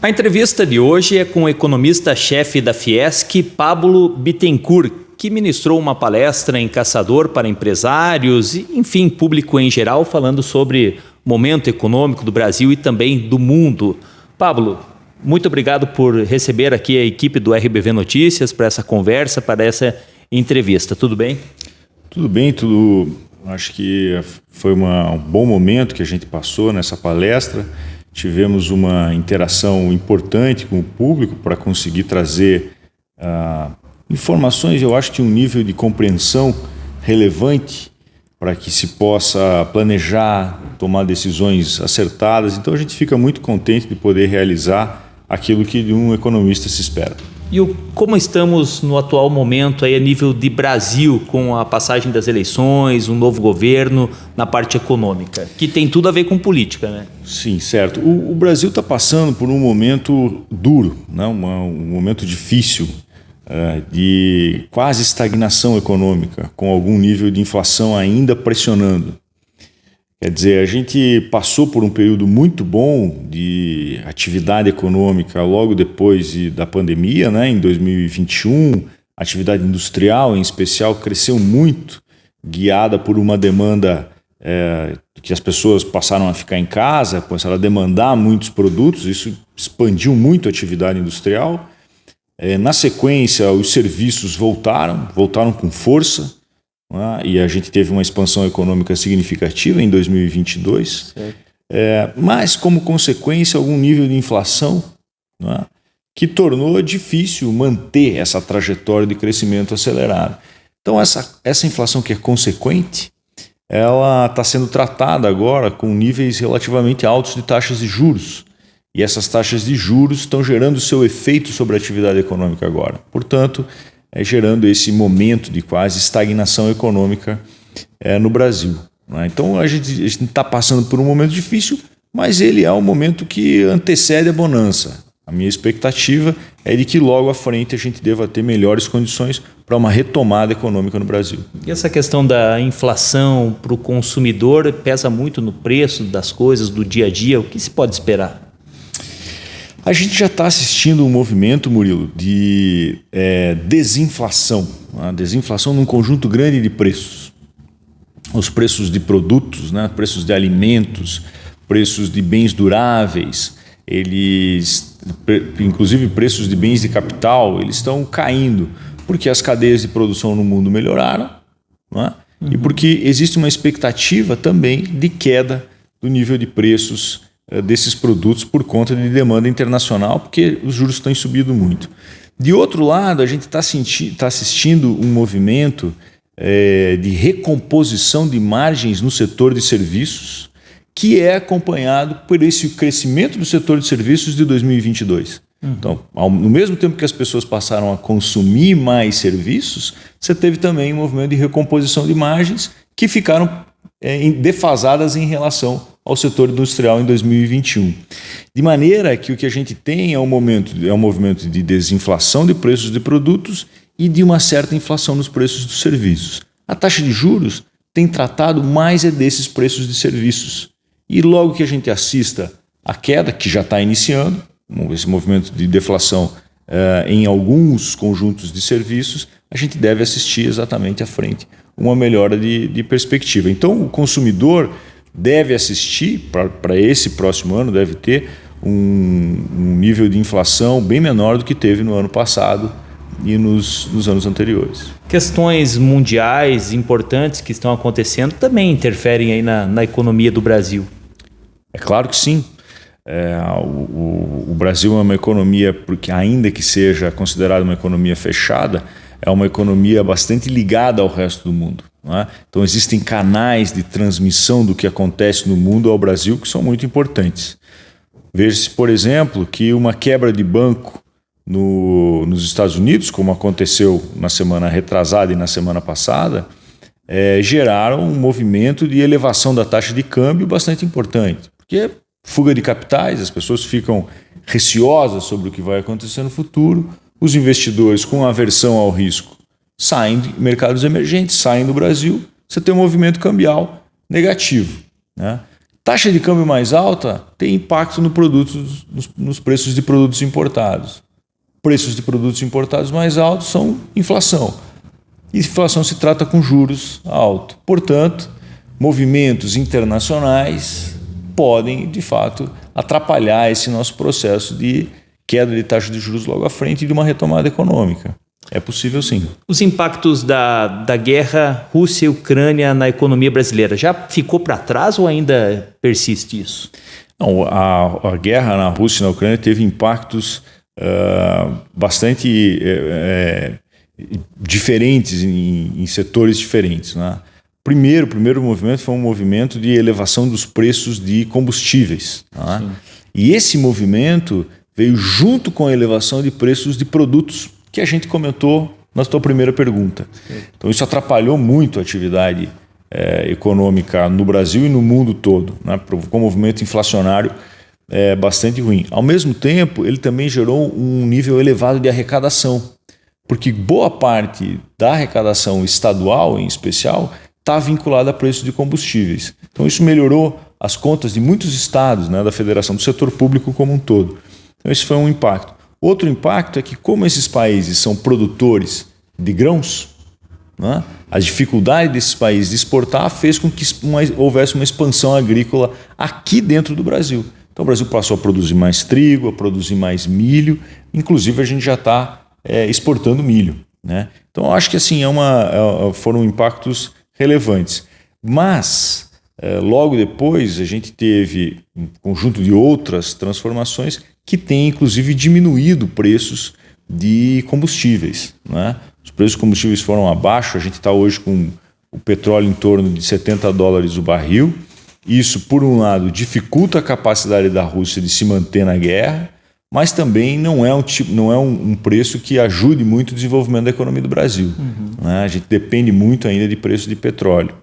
A entrevista de hoje é com o economista-chefe da Fiesc, Pablo Bittencourt, que ministrou uma palestra em Caçador para empresários e, enfim, público em geral, falando sobre o momento econômico do Brasil e também do mundo. Pablo, muito obrigado por receber aqui a equipe do RBV Notícias para essa conversa, para essa entrevista. Tudo bem? Tudo bem, tudo. Acho que foi um bom momento que a gente passou nessa palestra. Tivemos uma interação importante com o público para conseguir trazer informações, eu acho, de um nível de compreensão relevante para que se possa planejar, tomar decisões acertadas. Então a gente fica muito contente de poder realizar aquilo que de um economista se espera. E como estamos no atual momento aí a nível de Brasil, com a passagem das eleições, um novo governo na parte econômica, que tem tudo a ver com política, né? Sim, certo. O Brasil está passando por um momento duro, né? Um momento difícil, de quase estagnação econômica, com algum nível de inflação ainda pressionando. Quer dizer, a gente passou por um período muito bom de atividade econômica logo depois da pandemia, né? Em 2021, a atividade industrial, em especial, cresceu muito, guiada por uma demanda que as pessoas passaram a ficar em casa, começaram a demandar muitos produtos, isso expandiu muito a atividade industrial. Na sequência, os serviços voltaram com força, e a gente teve uma expansão econômica significativa em 2022, mas como consequência algum nível de inflação, que tornou difícil manter essa trajetória de crescimento acelerado. Então essa inflação que é consequente, ela está sendo tratada agora com níveis relativamente altos de taxas de juros, e essas taxas de juros estão gerando seu efeito sobre a atividade econômica agora. Portanto, gerando esse momento de quase estagnação econômica no Brasil. Então a gente está passando por um momento difícil, mas ele é um momento que antecede a bonança. A minha expectativa é de que logo à frente a gente deva ter melhores condições para uma retomada econômica no Brasil. E essa questão da inflação para o consumidor pesa muito no preço das coisas, do dia a dia? O que se pode esperar? A gente já está assistindo um movimento, Murilo, de desinflação. Desinflação num conjunto grande de preços. Os preços de produtos, preços de alimentos, preços de bens duráveis, inclusive preços de bens de capital, eles estão caindo porque as cadeias de produção no mundo melhoraram, e porque existe uma expectativa também de queda do nível de preços desses produtos por conta de demanda internacional, porque os juros estão subindo muito. De outro lado, a gente está assistindo um movimento de recomposição de margens no setor de serviços, que é acompanhado por esse crescimento do setor de serviços de 2022. Então, no mesmo tempo que as pessoas passaram a consumir mais serviços, você teve também um movimento de recomposição de margens que ficaram defasadas em relação ao setor industrial em 2021. De maneira que o que a gente tem é um movimento de desinflação de preços de produtos e de uma certa inflação nos preços dos serviços. A taxa de juros tem tratado mais desses preços de serviços. E logo que a gente assista a queda, que já está iniciando, esse movimento de deflação em alguns conjuntos de serviços, a gente deve assistir exatamente à frente uma melhora de perspectiva. Então, o consumidor deve assistir, para esse próximo ano, deve ter um nível de inflação bem menor do que teve no ano passado e nos anos anteriores. Questões mundiais importantes que estão acontecendo também interferem aí na economia do Brasil. É claro que sim. O Brasil é uma economia, porque ainda que seja considerada uma economia fechada, é uma economia bastante ligada ao resto do mundo. Então existem canais de transmissão do que acontece no mundo ao Brasil que são muito importantes. Veja-se, por exemplo, que uma quebra de banco nos Estados Unidos, como aconteceu na semana retrasada e na semana passada, geraram um movimento de elevação da taxa de câmbio bastante importante. Porque fuga de capitais, as pessoas ficam receosas sobre o que vai acontecer no futuro, os investidores com aversão ao risco saem de mercados emergentes, saem do Brasil, você tem um movimento cambial negativo. Taxa de câmbio mais alta tem impacto nos preços de produtos importados. Preços de produtos importados mais altos são inflação. E inflação se trata com juros altos. Portanto, movimentos internacionais podem, de fato, atrapalhar esse nosso processo de queda de taxa de juros logo à frente e de uma retomada econômica. É possível, sim. Os impactos da guerra Rússia e Ucrânia na economia brasileira já ficou para trás ou ainda persiste isso? Não, a guerra na Rússia e na Ucrânia teve impactos bastante diferentes em setores diferentes, né? O primeiro movimento foi um movimento de elevação dos preços de combustíveis, né? E esse movimento veio junto com a elevação de preços de produtos que a gente comentou na sua primeira pergunta. Então isso atrapalhou muito a atividade econômica no Brasil e no mundo todo, né? Com um movimento inflacionário bastante ruim. Ao mesmo tempo, ele também gerou um nível elevado de arrecadação, porque boa parte da arrecadação estadual, em especial, está vinculada a preços de combustíveis. Então isso melhorou as contas de muitos estados, né, da federação, do setor público como um todo. Então esse foi um impacto. Outro impacto é que, como esses países são produtores de grãos, né, a dificuldade desses países de exportar fez com que houvesse uma expansão agrícola aqui dentro do Brasil. Então o Brasil passou a produzir mais trigo, a produzir mais milho, inclusive a gente já está exportando milho, né? Então eu acho que assim, foram impactos relevantes. Mas logo depois a gente teve um conjunto de outras transformações que têm inclusive diminuído preços de combustíveis, né? Os preços de combustíveis foram abaixo, a gente está hoje com o petróleo em torno de $70 o barril. Isso, por um lado, dificulta a capacidade da Rússia de se manter na guerra, mas também não é um preço que ajude muito o desenvolvimento da economia do Brasil. Né? A gente depende muito ainda de preço de petróleo.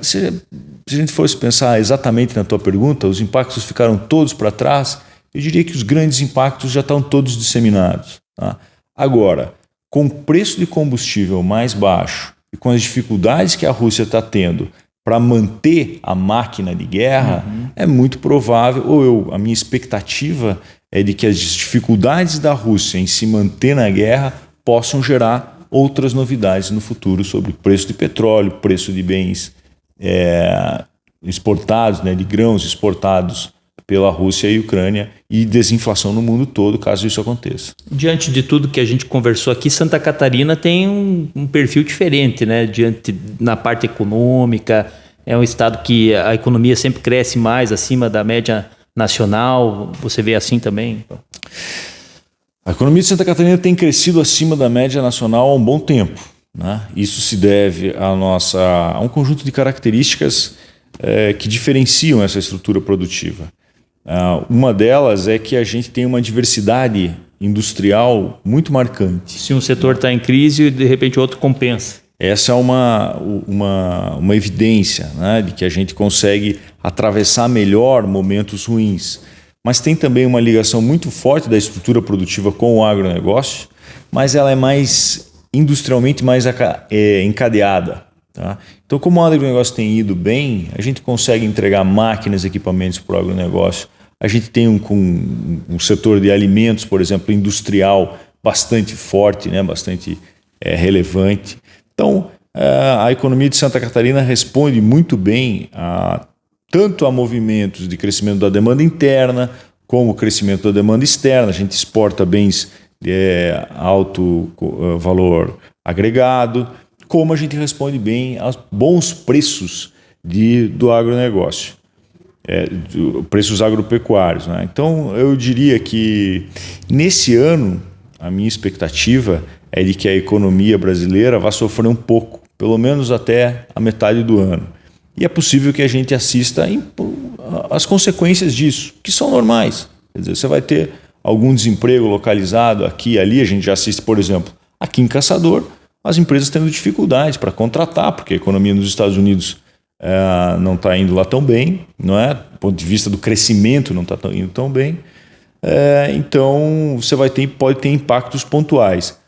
Se a gente fosse pensar exatamente na tua pergunta, os impactos ficaram todos para trás, eu diria que os grandes impactos já estão todos disseminados. Tá? Agora, com o preço de combustível mais baixo e com as dificuldades que a Rússia está tendo para manter a máquina de guerra, é muito provável, a minha expectativa é de que as dificuldades da Rússia em se manter na guerra possam gerar outras novidades no futuro sobre preço de petróleo, preço de bens exportados, né, de grãos exportados pela Rússia e Ucrânia e desinflação no mundo todo, caso isso aconteça. Diante de tudo que a gente conversou aqui, Santa Catarina tem um perfil diferente, né? Na parte econômica, é um estado que a economia sempre cresce mais acima da média nacional. Você vê assim também? A economia de Santa Catarina tem crescido acima da média nacional há um bom tempo, né? Isso se deve a um conjunto de características que diferenciam essa estrutura produtiva. Uma delas é que a gente tem uma diversidade industrial muito marcante. Se um setor está em crise, de repente o outro compensa. Essa é uma evidência, né, de que a gente consegue atravessar melhor momentos ruins. Mas tem também uma ligação muito forte da estrutura produtiva com o agronegócio, mas ela é mais industrialmente mais encadeada. Tá? Então, como o agronegócio tem ido bem, a gente consegue entregar máquinas e equipamentos para o agronegócio. A gente tem um setor de alimentos, por exemplo, industrial bastante forte, né? Bastante relevante. Então, a economia de Santa Catarina responde muito bem tanto a movimentos de crescimento da demanda interna, como o crescimento da demanda externa. A gente exporta bens de alto valor agregado, como a gente responde bem aos bons preços do agronegócio. Preços agropecuários, né? Então eu diria que nesse ano a minha expectativa é de que a economia brasileira vá sofrer um pouco, pelo menos até a metade do ano. E é possível que a gente assista as consequências disso, que são normais. Quer dizer, você vai ter algum desemprego localizado aqui e ali. A gente já assiste, por exemplo, aqui em Caçador, as empresas tendo dificuldades para contratar, porque a economia nos Estados Unidos não está indo lá tão bem, não é? Do ponto de vista do crescimento não está indo tão bem. Então você pode ter impactos pontuais.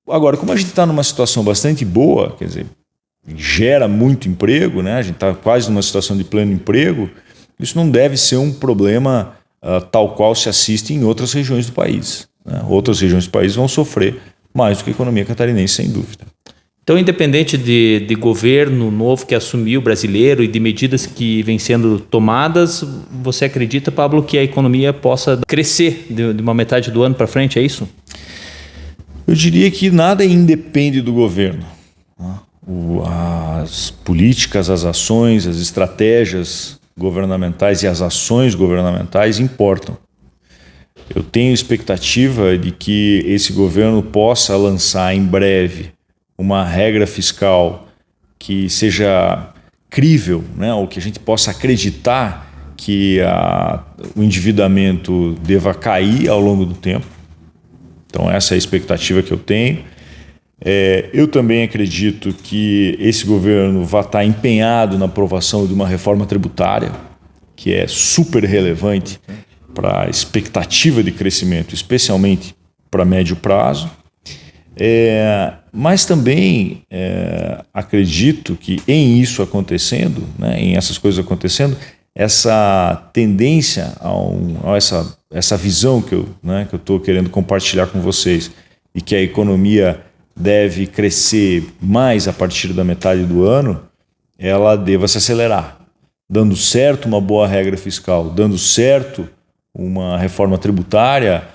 Agora, como a gente está numa situação bastante boa, quer dizer, gera muito emprego, né? A gente está quase numa situação de pleno emprego, isso não deve ser um problema tal qual se assiste em outras regiões do país, né? Outras regiões do país vão sofrer mais do que a economia catarinense, sem dúvida. Então, independente de governo novo que assumiu brasileiro e de medidas que vêm sendo tomadas, você acredita, Pablo, que a economia possa crescer de uma metade do ano para frente, é isso? Eu diria que nada independe do governo. As políticas, as ações, as estratégias governamentais e as ações governamentais importam. Eu tenho expectativa de que esse governo possa lançar em breve uma regra fiscal que seja crível, né? Ou que a gente possa acreditar que o endividamento deva cair ao longo do tempo. Então essa é a expectativa que eu tenho. Eu também acredito que esse governo vai estar empenhado na aprovação de uma reforma tributária, que é super relevante para a expectativa de crescimento, especialmente para médio prazo. Mas também acredito que em isso acontecendo, né, em essas coisas acontecendo, essa tendência essa visão que eu estou querendo compartilhar com vocês, e que a economia deve crescer mais a partir da metade do ano, ela deva se acelerar. Dando certo uma boa regra fiscal, dando certo uma reforma tributária,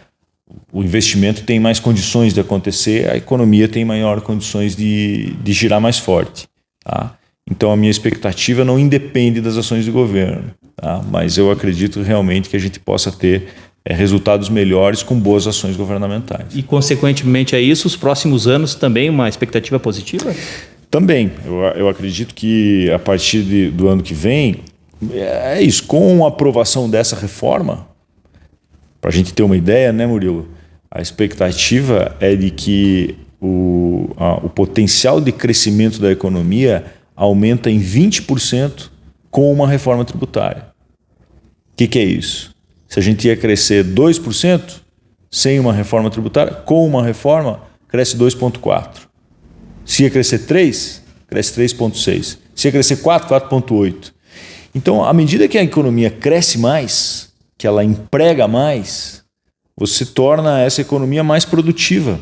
o investimento tem mais condições de acontecer, a economia tem maior condições de girar mais forte. Tá? Então a minha expectativa não independe das ações do governo, tá? Mas eu acredito realmente que a gente possa ter resultados melhores com boas ações governamentais. E consequentemente a isso, os próximos anos também uma expectativa positiva? Também. Eu acredito que a partir do ano que vem, é isso, com a aprovação dessa reforma, para a gente ter uma ideia, né, Murilo? A expectativa é de que o potencial de crescimento da economia aumenta em 20% com uma reforma tributária. O que é isso? Se a gente ia crescer 2% sem uma reforma tributária, com uma reforma, cresce 2,4%. Se ia crescer 3%, cresce 3,6%. Se ia crescer 4%, 4,8%. Então, à medida que a economia cresce mais, que ela emprega mais, você torna essa economia mais produtiva.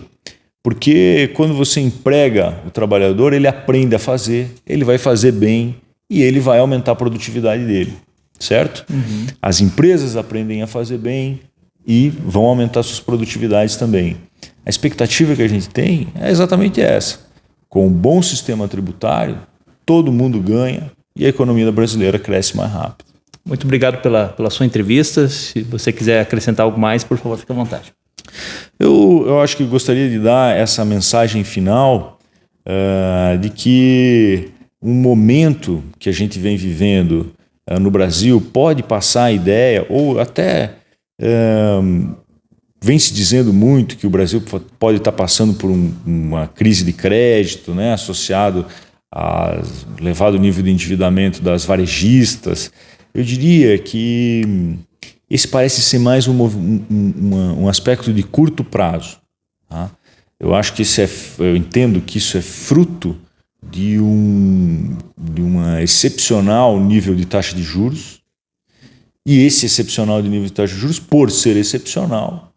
Porque quando você emprega o trabalhador, ele aprende a fazer, ele vai fazer bem e ele vai aumentar a produtividade dele, certo? Uhum. As empresas aprendem a fazer bem e vão aumentar suas produtividades também. A expectativa que a gente tem é exatamente essa. Com um bom sistema tributário, todo mundo ganha e a economia brasileira cresce mais rápido. Muito obrigado pela sua entrevista. Se você quiser acrescentar algo mais, por favor, fique à vontade. Eu acho que gostaria de dar essa mensagem final de que um momento que a gente vem vivendo no Brasil pode passar a ideia, ou até vem se dizendo muito que o Brasil pode estar passando por uma crise de crédito, né, associado ao elevado nível de endividamento das varejistas. Eu diria que esse parece ser mais um aspecto de curto prazo. Tá? Eu acho que eu entendo que isso é fruto de uma excepcional nível de taxa de juros, e esse excepcional de nível de taxa de juros, por ser excepcional,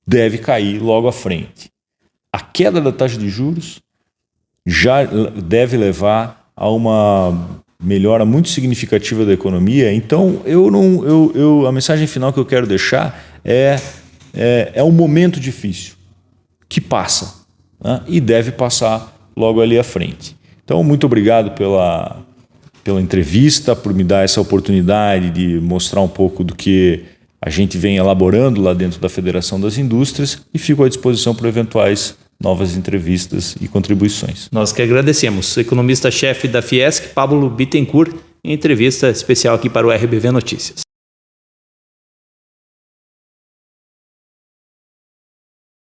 deve cair logo à frente. A queda da taxa de juros já deve levar a uma melhora muito significativa da economia. Então, a mensagem final que eu quero deixar é um momento difícil que passa, né? E deve passar logo ali à frente. Então, muito obrigado pela entrevista, por me dar essa oportunidade de mostrar um pouco do que a gente vem elaborando lá dentro da Federação das Indústrias, e fico à disposição para eventuais novas entrevistas e contribuições. Nós que agradecemos. O economista-chefe da Fiesc, Pablo Bittencourt, em entrevista especial aqui para o RBV Notícias.